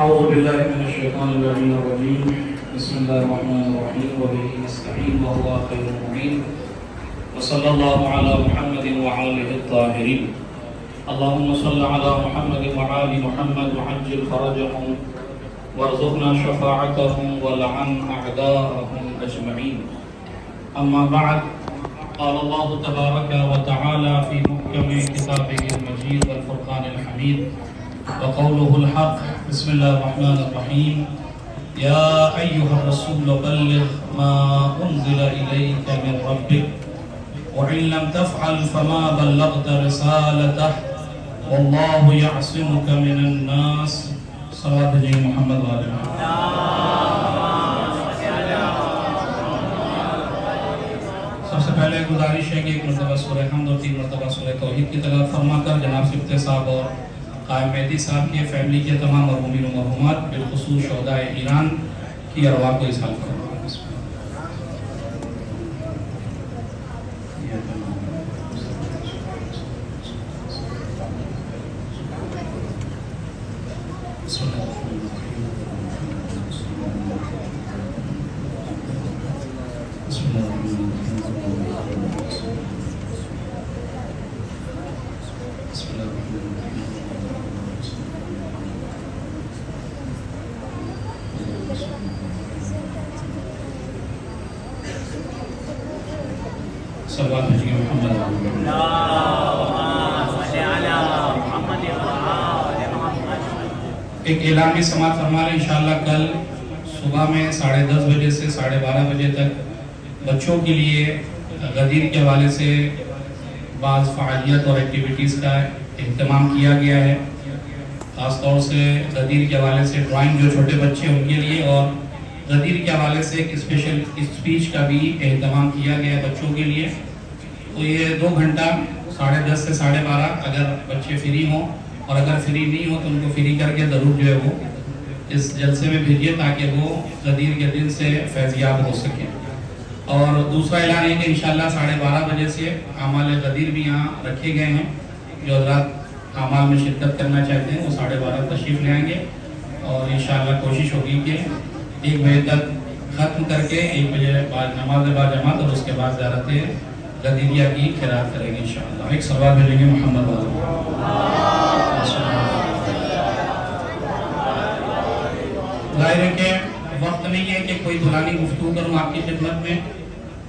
أعوذ بالله من الشيطان الرجيم بسم الله الرحمن الرحيم وبه نستعين وهو خير المعين وصلى الله على محمد وآله الطاهرين اللهم صل على محمد وآل محمد وعجل فرجهم وارزقنا شفاعتهم ولعن أعداءهم أجمعين أما بعد قال الله تبارك وتعالى في محكم كتابه المجيد والفرقان الحميد وقوله الحق بسم الله الرحمن الرحيم يا أيها الرسول بلغ ما أنزل إليك من ربك وإن لم تفعل فما بلغت رسالته والله يعصمك من الناس صلوات جی محمد وآلہ سب سے پہلے گزارش ہے کہ ایک مرتبہ سورہ حمد اور 3 مرتبہ سورہ توحید کی تلاوت فرما کر جناب صفت صاحب اور قائم مہدی صاحب کی فیملی کے تمام مرحومین و مرحومات بالخصوص شہداء ایران کی ارواح کو اصحال فرما صلوات جی محمد ایک اعلامی سماعت فرما رہے انشاءاللہ کل صبح میں 10:30 بجے سے 12:30 بجے تک بچوں کے لیے غدیر کے حوالے سے بعض فعالیت اور ایکٹیویٹیز کا اہتمام کیا گیا ہے. خاص طور سے غدیر کے حوالے سے ڈرائنگ جو چھوٹے بچے ان کے لیے اور غدیر کے حوالے سے ایک اسپیشل اسپیچ کا بھی اہتمام کیا گیا ہے بچوں کے لیے. تو یہ 2 گھنٹہ 10:30 سے 12:30 اگر بچے فری ہوں اور اگر فری نہیں ہو تو ان کو فری کر کے ضرور جو ہے وہ اس جلسے میں بھیجیے تاکہ وہ غدیر کے دن سے فیضیاب ہو سکیں. اور دوسرا اعلان ہے کہ انشاءاللہ 12:30 بجے سے اعمال غدیر بھی یہاں رکھے گئے ہیں. جو حضرات اعمال میں شرکت کرنا چاہتے ہیں وہ 12:30 تشریف لے آئیں گے اور انشاءاللہ کوشش ہوگی کہ 1 بجے تک ختم کر کے 1 بجے بعد نماز با جماعت اور اس کے بعد زیارت غدیریہ کی خیرات کریں گے انشاءاللہ. ایک صلوات بھیجیں گے محمد والے. ظاہر ہے کہ وقت نہیں ہے کہ کوئی پرانی گفتگو کروں آپ کی خدمت میں.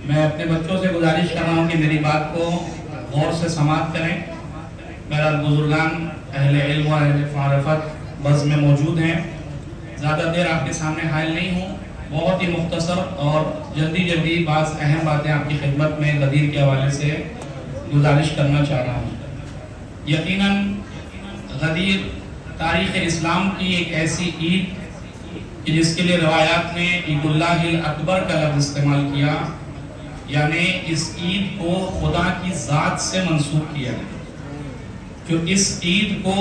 میں اپنے بچوں سے گزارش کر رہا ہوں کہ میری بات کو غور سے سماعت کریں. بہرحال بزرگان اہل علم و اہل معرفت بز میں موجود ہیں. زیادہ دیر آپ کے سامنے حائل نہیں ہوں. بہت ہی مختصر اور جلدی بعض اہم باتیں آپ کی خدمت میں غدیر کے حوالے سے گزارش کرنا چاہ رہا ہوں. یقیناً غدیر تاریخ اسلام کی ایک ایسی عید کہ جس کے لیے روایات میں عید اللہ الاکبر کا لفظ استعمال کیا, یعنی اس عید کو خدا کی ذات سے منسوب کیا, جو اس عید کو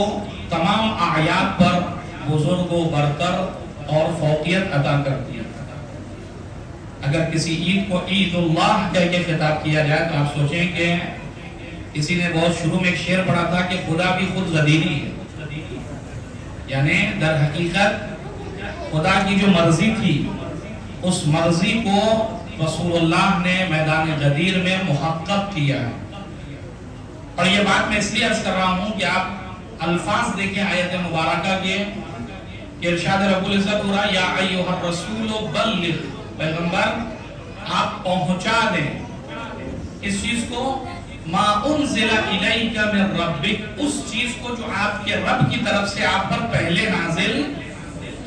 تمام اعیاد پر بزرگ و برتر اور فوقیت عطا کرتی ہے. اگر کسی عید کو عید اللہ کہہ کے خطاب کیا جائے تو آپ سوچیں کہ کسی نے بہت شروع میں ایک شعر پڑھا تھا کہ خدا بھی خود غدیری ہے. یعنی در حقیقت خدا کی جو مرضی تھی اس مرضی کو رسول اللہ نے میدان غدیر میں محقق کیا ہے. اور یہ بات میں اس لیے عرض کر رہا ہوں کہ آپ الفاظ دیکھیں آیت مبارکہ کے کہ ارشاد رب العزت ہو رہا یا ایھا الرسول بلغ, پیغمبر آپ پہنچا دیں اس چیز کو ما انزل الیک من ربک, اس چیز کو جو آپ کے رب کی طرف سے آپ پر پہلے نازل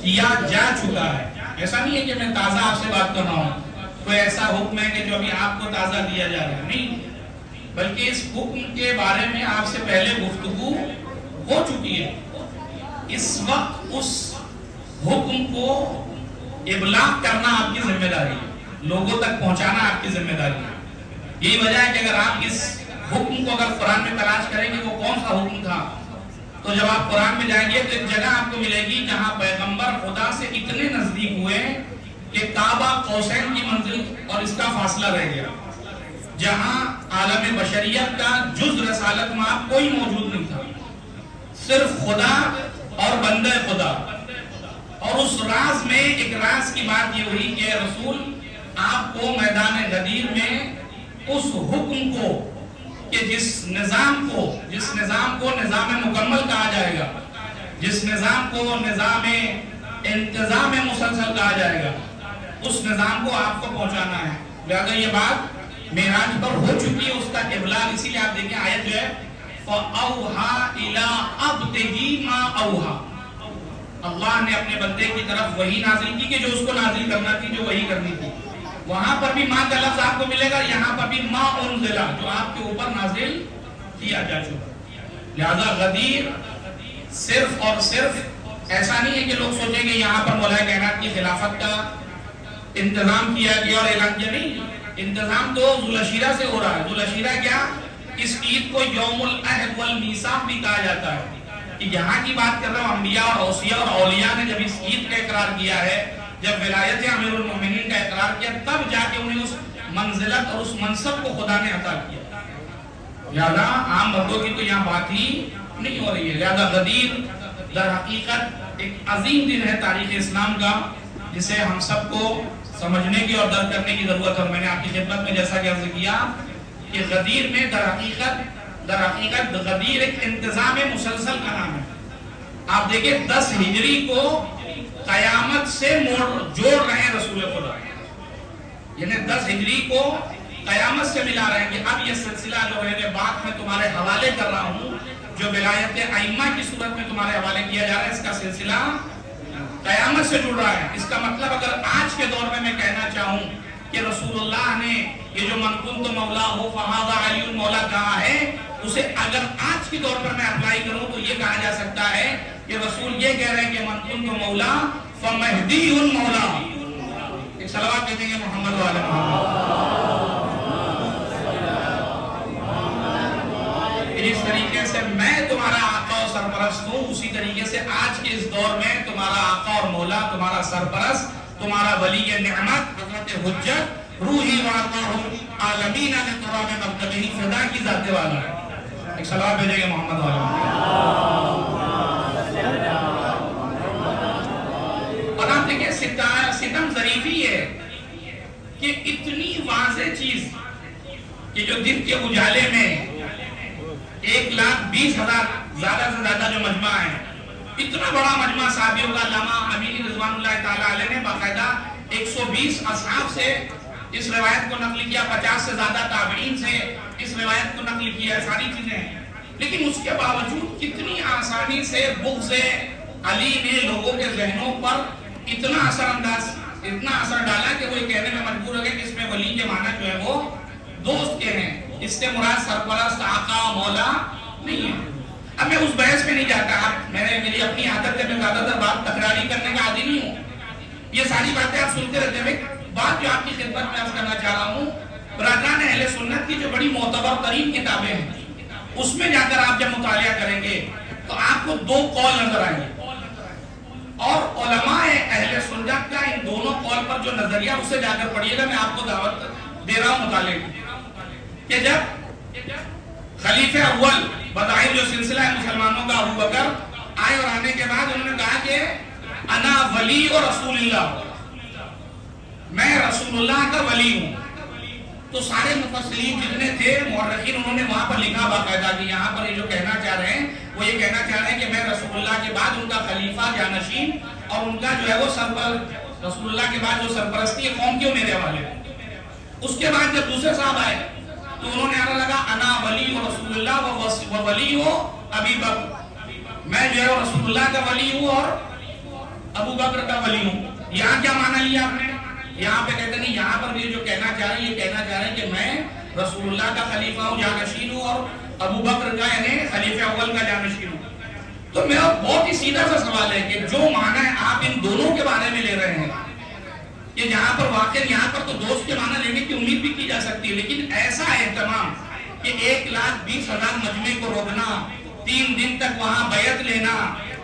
کیا جا چکا ہے. ایسا نہیں ہے کہ میں تازہ آپ سے بات کر رہا ہوں, کوئی ایسا حکم ہے کہ جو ابھی آپ کو تازہ دیا جا رہا ہے, نہیں, بلکہ اس حکم کے بارے میں آپ سے پہلے گفتگو ہو چکی ہے. اس وقت اس حکم کو ابلاغ کرنا آپ کی ذمہ داری ہے, لوگوں تک پہنچانا آپ کی ذمہ داری ہے. یہی وجہ ہے کہ اگر آپ اس حکم کو اگر قرآن میں تلاش کریں گے وہ کون سا حکم تھا, تو جب آپ قرآن میں جائیں گے تو ایک جگہ آپ کو ملے گی جہاں پیغمبر خدا سے اتنے نزدیک ہوئے کہ کعبہ قوسین کی منزل اور اس کا فاصلہ رہ گیا. جہاں عالم بشریت کا جز رسالت میں کوئی موجود نہیں تھا، صرف خدا اور بندہ خدا. اور اس راز میں ایک راز کی بات یہ ہوئی کہ رسول آپ کو میدان غدیر میں اس حکم کو کہ جس نظام کو نظام مکمل کہا جائے گا، جس نظام کو نظام انتظام مسلسل کہا جائے گا، اس نظام کو آپ کو پہنچانا ہے۔ لہذا یہ بات معراج پر ہو چکی ہے، اس کا ابلاغ، اسی لیے آپ دیکھیں آیت جو ہے فَأَوْحَا إِلَىٰ عَبْدِهِ مَا أَوْحَا، اللہ نے اپنے بندے کی طرف وحی نازل کی کہ جو اس کو نازل کرنا تھی، جو وحی کرنی تھی۔ وہاں پر بھی ماں کا لفظ آپ کو ملے گا، یہاں پر بھی ما انزلہ، جو آپ کے اوپر نازل کیا جا چکا۔ لہذا غدیر صرف اور صرف ایسا نہیں ہے کہ لوگ سوچیں کہ یہاں پر مولا کائنات کی خلافت کا انتظام کیا گیا اور اعلان کیا، نہیں، انتظام تو ذوالعشیرہ سے ہو رہا ہے۔ ذوالعشیرہ کیا؟ اس عید کو یوم العہد والمیثاق بھی کہا جاتا ہے، کہ یہاں کی بات کر رہا ہوں انبیاء اور اوصیاء اور اولیاء نے جب اس عید کا اقرار کیا ہے، جب ولایت امیر المومنین کا اقرار کیا، تب جا کے انہیں اس منزلت اور اس منصب کو خدا نے عطا کیا۔ لہذا عام بندوں کی تو یہاں بات ہی نہیں ہو رہی ہے۔ لہذا غدیر در حقیقت ایک عظیم دن ہے تاریخ اسلام کا، جسے ہم سب کو سمجھنے کی اور درک کرنے کی ضرورت ہے۔ میں نے آپ کی خدمت میں جیسا کہ عرض کیا کہ غدیر میں در حقیقت غدیر ایک انتظام مسلسل کا نام ہے۔ آپ دیکھیں 10 ہجری کو قیامت سے جوڑ رہے ہیں رسول خدا، یعنی 10 ہجری کو قیامت سے ملا رہے ہیں کہ اب یہ سلسلہ جو ہے بات میں تمہارے حوالے کر رہا ہوں، جو ولایت ائمہ کی صورت میں تمہارے حوالے کیا جا رہا ہے، اس کا سلسلہ قیامت سے جڑ رہا ہے۔ اس کا مطلب اگر آج کے دور میں کہنا چاہوں کہ رسول اللہ نے یہ جو من کنت مولا ہو فہذا علی المولا کہا ہے، اسے اگر آج کے دور پر میں اپلائی کروں تو یہ کہا جا سکتا ہے کہ رسول یہ کہہ رہے ہیں کہ من کنت مولا فمہدی المولا۔ ایک صلوات کہتے ہیں محمد و علی محمد۔ اس طریقے سے میں تمہارا آقا و سرپرست ہوں، اسی طریقے سے آج کے اس دور میں تمہارا آقا اور مولا، تمہارا سرپرست، تمہارا ولی نعمت حضرت حجت روحی واقع عالمین علی تراب مرتبہ فدا کی ذات والا ہے۔ ایک صلوات بھیجیں گے محمد والا۔ اور آپ دیکھیں ستم ظریفی ہے کہ اتنی واضح چیز کہ جو دن کے اجالے میں 1,20,000 زیادہ سے زیادہ جو مجمع ہے، اتنا بڑا مجمع صحابیوں کا، علامہ امینی رضوان اللہ تعالیٰ علیہ نے باقاعدہ 120 اصحاب سے اس روایت کو نقل کیا، 50 سے زیادہ تابعین سے اس روایت کو نقل کیا، ساری چیزیں ہیں۔ لیکن اس کے باوجود کتنی آسانی سے بغض علی نے لوگوں کے ذہنوں پر اتنا اثر ڈالا کہ وہ یہ کہنے میں مجبور ہو گئے کہ اس میں ولی کے معنی جو ہے وہ دوست کے ہیں، اس سے مراد سرپرست آقا مولا نہیں ہے۔ اب میں اس بحث میں نہیں جاتا، میری اپنی عادت ہے، میں زیادہ تر بات تکراری کرنے کا عادی نہیں ہوں، یہ ساری باتیں آپ سنتے رہتے ہیں۔ بات جو آپ کی خدمت میں عرض کرنا چاہ رہا ہوں، برادران اہل سنت کی جو بڑی معتبر ترین کتابیں ہیں، اس میں جا کر آپ جب مطالعہ کریں گے تو آپ کو 2 قول نظر آئیں گے، اور علماء اہل سنت کا ان دونوں قول پر جو نظریہ اسے جا کر پڑھیے گا۔ میں آپ کو دعوت دے رہا ہوں مطالعے کی، کہ جب خلیفہ اول بظاہر جو سلسلہ ہے مسلمانوں کا ابو بکر آئے، اور آنے کے بعد انہوں نے کہا کہ انا ولی و رسول اللہ، میں رسول اللہ کا ولی ہوں، تو سارے مفسرین جتنے تھے مورخین، انہوں نے وہاں پر لکھا باقاعدہ کہ یہاں پر یہ جو کہنا چاہ رہے ہیں وہ یہ کہنا چاہ رہے ہیں کہ میں رسول اللہ کے بعد ان کا خلیفہ جانشین، اور ان کا جو ہے وہ رسول اللہ کے بعد جو سرپرستی ہے قوم کیوں میرے حوالے۔ اس کے بعد جب دوسرے صاحب آئے تو انہوں نے آنا لگا انا ولی و رسول اللہ و ولی و ابی بکر، میں جو ہے رسول اللہ کا ولی ہوں اور ابو بکر کا ولی ہوں۔ یہاں کیا معنی لیا آپ نے؟ یہاں پہ کہتے نہیں، یہاں پر بھی جو کہنا چاہ رہے ہیں یہ کہنا چاہ رہے ہیں کہ میں رسول اللہ کا خلیفہ ہوں، جانشین ہوں، اور ابو بکر کا یعنی خلیفہ اول کا جانشین ہوں۔ تو میرا بہت ہی سیدھا سا سوال ہے کہ جو معنی آپ ان دونوں کے بارے میں لے رہے ہیں، کہ جہاں پر واقع یہاں پر تو دوست کے معنی لینے کی امید بھی کی جا سکتی ہے، لیکن ایسا اہتمام کہ 1,20,000 مجمع کو روکنا، 3 دن تک وہاں بیعت لینا،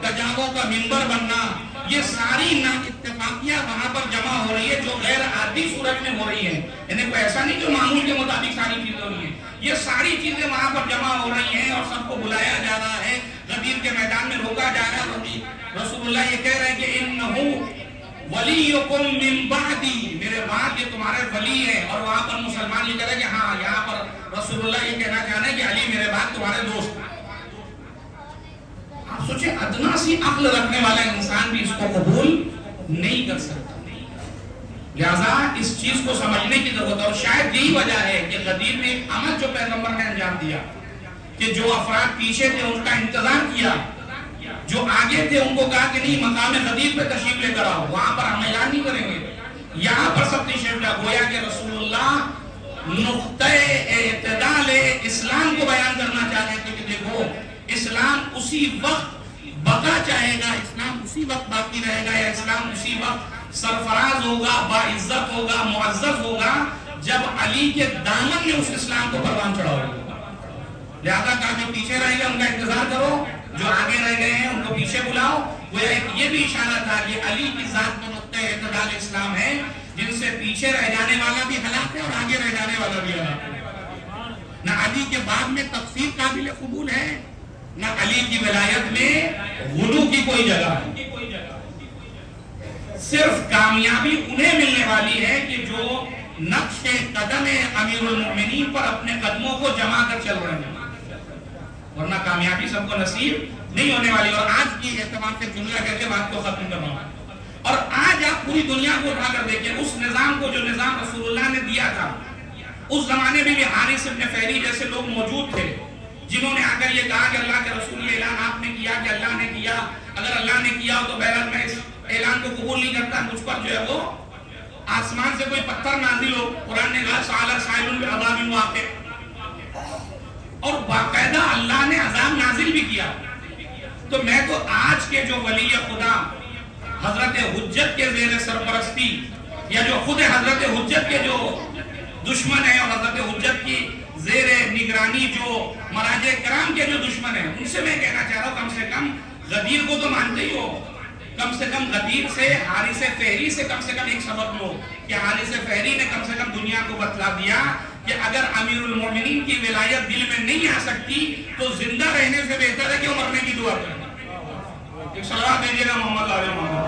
تجاووں کا منبر بننا، یہ ساری نا اتفاقیاں وہاں پر جمع ہو رہی ہے جو غیر عادی صورت میں ہو رہی ہیں. انہیں کوئی ایسا نہیں جو معمول کے مطابق ساری چیزیں ہو رہی ہیں. یہ ساری چیزیں وہاں پر جمع ہو رہی ہیں اور سب کو بلایا جا رہا ہے, غدیر کے میدان میں روکا جا رہا ہے. رسول اللہ یہ کہہ رہے ہیں کہ انہو ولیکم من بعدی, میرے بعد یہ تمہارے ولی ہیں. اور وہاں پر مسلمان یہ کہہ رہے ہیں کہ ہاں, یہاں پر رسول اللہ یہ کہنا چاہ رہے ہیں کہ علی میرے بعد تمہارے دوست ہیں. آپ سوچیں ادنا سی عقل رکھنے والا انسان بھی اس کو قبول نہیں کر سکتا. لہذا اس چیز کو سمجھنے کی ضرورت ہے. اور شاید یہی وجہ ہے کہ غدیر نے ایک عمل جو پیغمبر نے انجام دیا کہ جو افراد پیچھے تھے ان کا انتظار کیا, جو آگے تھے ان کو کہا کہ نہیں مقام غدیر پہ تشریف لے کر آؤ, وہاں پر ہم اعلان نہیں کریں گے, یہاں پر سب تشریف لے. گویا کہ رسول اللہ نقطۂ اعتدال اسلام کو بیان کرنا چاہ رہے تھے کہ دیکھو اسلام اسی وقت بقا چاہے گا, اسلام اسی وقت باقی رہے گا, یا اسلام اسی وقت سرفراز ہوگا, باعزت ہوگا, معزز ہوگا جب علی کے دامن میں اس اسلام کو پروان چڑھاؤ گے. لہذا کہا جو پیچھے رہ گئے ان کا انتظار کرو, جو آگے رہ گئے ہیں ان کو پیچھے بلاؤ. یہ بھی اشارہ تھا کہ علی کی ذات میں نقطۂ اعتدال اسلام ہے, جن سے پیچھے رہ جانے والا بھی ہلاک ہے اور آگے رہ جانے والا بھی ہلاک ہے. نہ علی کے بعد میں تفسیر قابل قبول ہے, نہ علی کی ولایت میں غلو کی کوئی جگہ ہے. صرف کامیابی انہیں ملنے والی ہے کہ جو نقش قدم امیر المومنین پر اپنے قدموں کو جما کر چل رہے ہیں, ورنہ کامیابی سب کو نصیب نہیں ہونے والی. اور آج کی اہتمام سے جملہ کہتے بات کو ختم کرنا ہے. اور آج آپ پوری دنیا کو اٹھا کر دیکھیں, اس نظام کو جو نظام رسول اللہ نے دیا تھا, اس زمانے میں بھی حارث ابن فہری جیسے لوگ موجود تھے جنہوں نے آ کر یہ کہا کہ اللہ کے رسول یہ اعلان آپ نے کیا کہ اللہ نے کیا, اگر اللہ نے کیا ہو تو بہرحال میں اس اعلان کو قبول نہیں کرتا, مجھ پر جو ہے وہ آسمان سے کوئی پتھر نازل ہو. قرآن نے کہا سأل سائل بعذاب واقع, اور باقاعدہ اللہ نے عذاب نازل بھی کیا. تو میں تو آج کے جو ولی خدا حضرت حجت کے زیر سرپرستی, یا جو خود حضرت حجت کے جو دشمن ہیں اور حضرت حجت کی زیر نگرانی جو مراجع کرام کے جو دشمن ہیں, ان سے میں کہنا چاہ رہا ہوں کم سے کم غدیر کو تو مانتے ہی ہو, کم سے کم غدیر سے, حارث فہری سے کم ایک سبق لو کہ حارث فہری نے کم سے کم دنیا کو بتلا دیا کہ اگر امیر المومنین کی ولایت دل میں نہیں آ سکتی تو زندہ رہنے سے بہتر ہے کہ وہ مرنے کی دعا کریں. ایک صلوات دیجیے گا محمد علیہ محمد.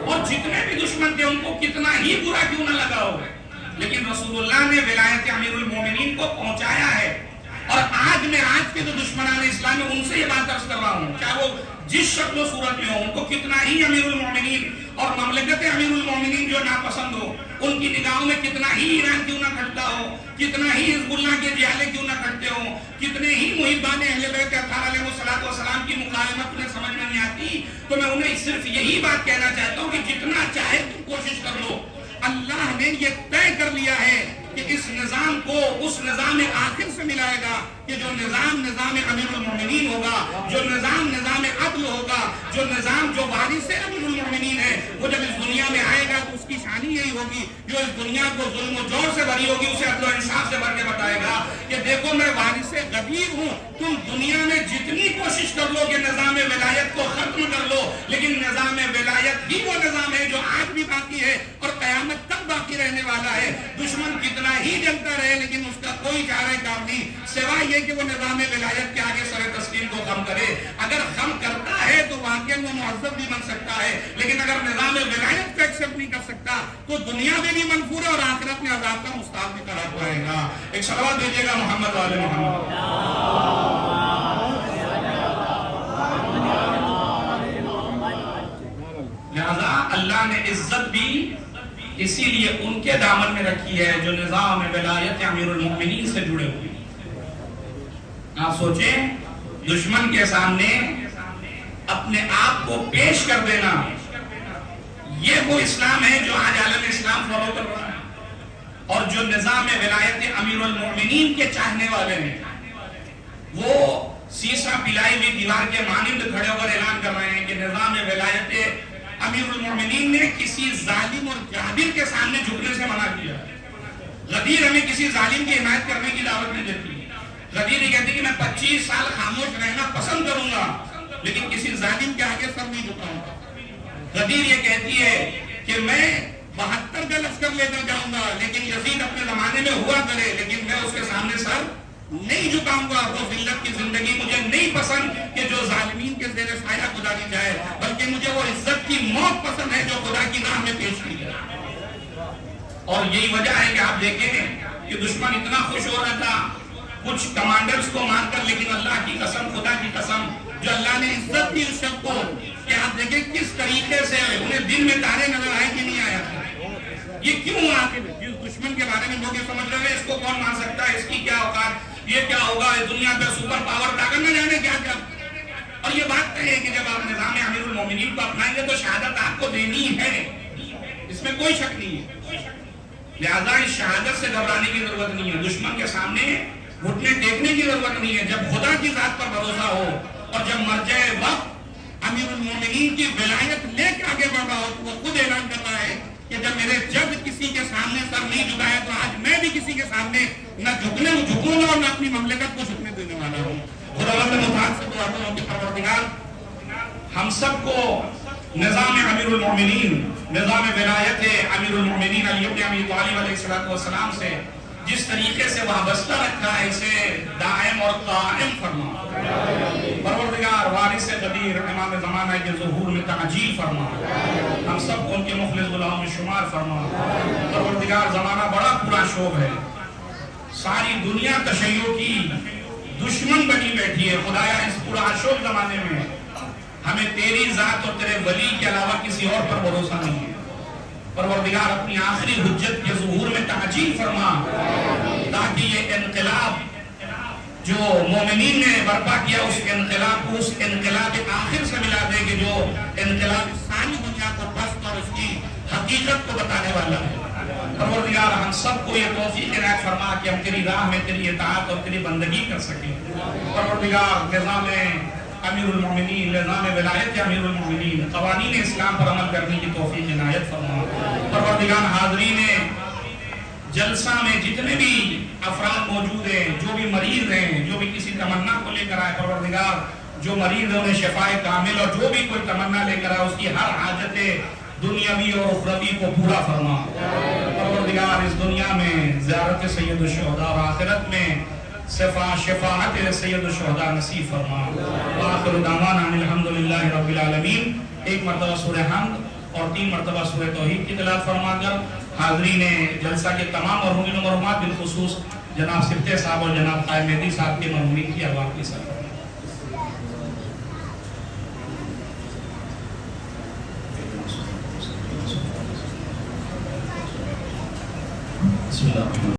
اور جتنے بھی دشمن تھے ان کو کتنا ہی برا کیوں نہ لگا ہو, لیکن رسول اللہ نے ولایت امیر المومنین کو پہنچایا ہے. اور آج میں آج کے جو دشمنان اسلام ہے ان سے یہ بات عرض کر رہا ہوں, چاہے وہ جس شکل و صورت میں ہو, ان کو کتنا ہی امیر المومنین اور مملکت امیر المومنین جو ناپسند ہو, ان کی نگاہوں میں کتنا ہی ایران کیوں نہ کھٹتا ہو, کتنا ہی حزب اللہ کے جیالے کیوں نہ کھٹتے ہو, کتنے ہی محبان اہل بیت اطہار علیہ السلام کی مخالفت انہیں سمجھ میں نہیں آتی, تو میں انہیں صرف یہی بات کہنا چاہتا ہوں کہ جتنا چاہے تم کوشش کر لو. اللہ نے یہ طے کر لیا ہے کہ اس نظام کو اس نظام آخر سے ملائے گا کہ جو نظام امیر المومنین ہوگا, جو نظام عدل ہوگا, جو نظام جو وارث امیر المومنین ہے, وہ جب اس دنیا میں آئے گا تو اس کی شانی یہی ہوگی, جو اس دنیا کو ظلم و جور سے بھری ہوگی اسے عدل و انصاف سے بھر کے بتائے گا کہ دیکھو میں وارث غدیر ہوں, تم دنیا میں جتنی کوشش کر لو کہ نظام ولایت کو ختم کر لو, لیکن نظام ولایت ہی وہ نظام ہے جو آج بھی باقی ہے اور قیامت تک باقی رہنے والا ہے. دشمن کتنا ہی جلتا رہے لیکن اس کا کوئی چارہ کار نہیں سوائے یہ کہ وہ نظام ولایت کے آگے سر تسلیم کو خم کرے. اگر خم کرتا ہے تو واقعی وہ معذب بھی بن سکتا ہے, لیکن اگر نظام ولایت کو ایکسپٹ نہیں کر سکتا تو دنیا میں بھی منفور ہے اور آخرت میں عذاب کا مستحق بھی قرار پائے گا. ایک صلوات دیجیے گا محمد والے محمد. لہذا اللہ نے عزت بھی اسی لیے ان کے دامن میں رکھی ہے جو نظام ولایت امیر المومنین سے جڑے ہوئے. آپ سوچیں دشمن کے سامنے اپنے آپ کو پیش کر دینا, یہ وہ اسلام ہے جو آج عالم اسلام فالو کر رہا ہے. اور جو نظام ولایت امیر المومنین کے چاہنے والے ہیں وہ سیسا پلائی ہوئی دیوار کے مانند کھڑے ہو کر اعلان کر رہے ہیں کہ نظام ولایت امیر المومنین نے کسی ظالم اور جابر کے سامنے جھکنے سے منع کیا. غدیر ہمیں کسی ظالم کی حمایت کرنے کی دعوت نہیں دیتی. غدیر یہ کہتی کہ میں 25 سال خاموش رہنا پسند غدیر یہ کہتی ہے کہ میں 72 کا لشکر لے کر جاؤں گا، لیکن یزید اپنے زمانے میں ہوا کرے، لیکن میں اس کے سامنے سر نہیں جھکاؤں گا۔ وہ ذلت کی زندگی مجھے نہیں پسند کہ جو ظالمین کے زیر سایہ گزاری جائے، بلکہ مجھے وہ عزت کی موت پسند ہے جو خدا کی راہ میں پیش کی جائے۔ اور یہی وجہ ہے کہ آپ دیکھیں کہ دشمن اتنا خوش ہو رہا تھا کچھ کمانڈرز کو مار کر، لیکن اللہ کی قسم، خدا کی قسم، جو اللہ نے عزت دی اس شخص کو، کہ آپ دیکھیں کس طریقے سے انہیں دن میں تارے نظر آئے کہ نہیں آیا تھا۔ یہ کیوں ہوا کہ جس دشمن کے بارے میں لوگ یہ سمجھ رہے ہیں اس کو کون مار سکتا ہے، اس کی کیا اوقات، یہ کیا ہوگا، اس دنیا پہ سپر پاور طاقت نہ جانے کیا کیا۔ اور یہ بات کہے کہ جب آپ نظام امیر المومنین کو اپنائیں گے تو شہادت آپ کو دینی ہے، اس میں کوئی شک نہیں ہے۔ لہذا اس شہادت سے گھبرانے کی ضرورت نہیں ہے، دشمن کے سامنے گھٹنے ٹیکنے کی ضرورت نہیں ہے۔ جب خدا کی ذات پر بھروسہ ہو اور جب مرجع وقت امیر المومنین کی ولایت لے کے آگے بڑھ رہا ہو تو وہ خود اعلان کر رہا ہے کہ جب کسی کے سامنے سر نہیں جھکایا تو آج میں بھی کسی کے سامنے نہ جھکوں گا اور نہ اپنی مملکت کو جھکنے دینے والا ہوں۔ خداوند متعال سے دعا کروں کہ پروردگار ہم سب کو نظام امیر المومنین، نظام ولایت امیر المومنین علی بن ابی طالب علیہ السلام سے جس طریقے سے وابستہ رکھا ہے اسے دائم اور قائم فرما۔ پروردگار وارث غدیر امام زمانہ کے ظہور میں تعجیل فرما، ہم سب کو ان کے مخلص غلاموں میں شمار فرما۔ پروردگار زمانہ بڑا پورا شوق ہے، ساری دنیا تشیع کی دشمن بنی بیٹھی ہے۔ خدایا اس پورا شوق زمانے میں ہمیں تیری ذات اور تیرے ولی کے علاوہ کسی اور پر بھروسہ نہیں ہے۔ پروردگار اپنی آخری حجت کے ظہور میں تعجیل فرما تاکہ یہ انقلاب جو مومنین نے برپا کیا اس انقلاب کو اس انقلاب آخر سے ملا دے کہ جو انقلاب ساری دنیا کو بست اور اس کی حقیقت کو بتانے والا ہے۔ پروردگار ہم سب کو یہ توفیق عنایت فرما کہ ہم تیری راہ میں تیری اطاعت اور تیری بندگی کر سکیں۔ پروردگار نظام امیر المومنین، نظام ولایت امیر المومنین، قوانین اسلام پر عمل کرنے کی توفیق عنایت فرما۔ پروردگار حاضرین جلسہ میں جتنے بھی افراد موجود ہیں، جو بھی مریض ہیں، جو بھی کسی تمنا کو لے کر آئے، پروردگار جو مریض ہیں انہیں شفائے کامل اور جو بھی کوئی تمنا لے کر آئے اس کی ہر حاجت دنیاوی اور اخروی کو پورا فرما۔ پروردگار اس دنیا میں زیارت سید الشہداء اور آخرت میں شفاعت سید الشہداء نصیب فرما۔ وآخر دعوانا ان الحمدللہ رب العالمین۔ ایک مرتبہ سورہ حمد اور 3 مرتبہ سورہ توحید کی تلاوت فرما کر حاضرین جلسہ کے تمام مرحومین و مرحومات بالخصوص جناب سبتے صاحب اور جناب قائم مہدی صاحب کے مرحومین کی ارواح کی سلام۔ بسم اللہ۔